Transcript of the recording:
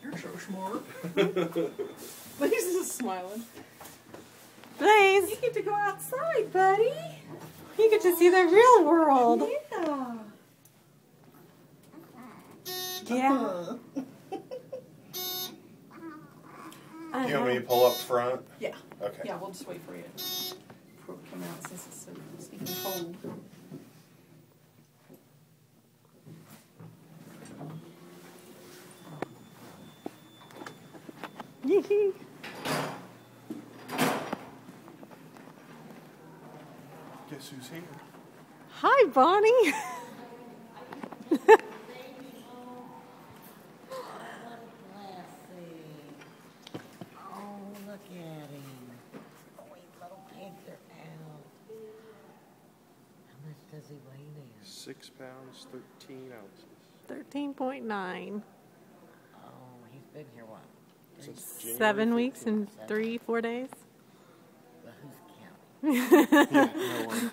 You're so smart. Blaze is smiling. Blaze, You get to go outside, buddy. you get to see the real world. Yeah. Yeah. Do you want me to pull up front? Yeah. Okay. Yeah, we'll just wait for you before we come out since it's so stinking cold. Yee-hee. Guess who's here? Hi, Bonnie. Oh, look at him. Oh, he's little panther owl. How much does he weigh now? 6 pounds, 13 ounces. 13.9. Oh, he's been here what? Since January 7 weeks 15th. and 3-4 days. Well, who's counting? Yeah, no one.